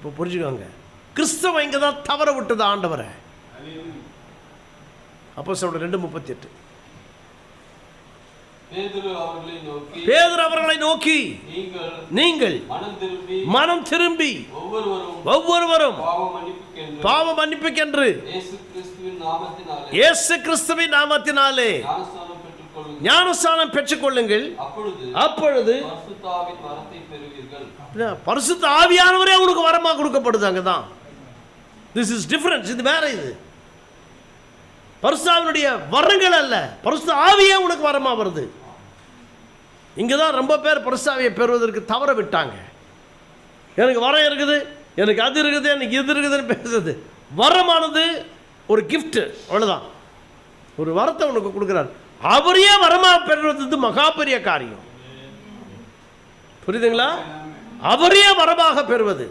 இப்போ புரிஞ்சுக்கோங்க, கிறிஸ்தவ இங்கே தான் தவற விட்டது ஆண்டவரை. அப்போஸ்தலர் 2:38. பேதுரு அவர்களை நோக்கி, நீங்கள் மனம் திரும்பி ஒவ்வொருவரும் பாவ மன்னிப்புக்கென்று இயேசு கிறிஸ்துவின் நாமத்தினாலே ஞானஸ்நானம் பெற்றுக்கொள்ளுங்கள், அப்பொழுது பரிசுத்த ஆவியானவரே உங்களுக்கு வரமா கொடுக்கப்படுது. அங்கதான் திஸ் இஸ் டிஃபரன்ஸ். இது வேற. இது பரிசுத்த ஆவியினுடைய வரங்கள் அல்ல, பரிசுத்த ஆவியே உனக்கு வரமா வருது. இங்கதான் ரொம்ப பேர் பரிசுத்த ஆவியை பெறுவதற்கு தவற விட்டாங்க. எனக்கு வரம் இருக்குது, எனக்கு அது இருக்குது, எனக்கு இது இருக்குதுன்னு பேசுறது. வரமானது ஒரு கிஃப்ட், அவ்வளவுதான். ஒரு வரத்தை உனக்கு கொடுக்கிறார், அவரையே வரமா பெறுவது மகா பெரிய காரியம். புரியுதுங்களா? அவரையே வரமாக பெறுவது.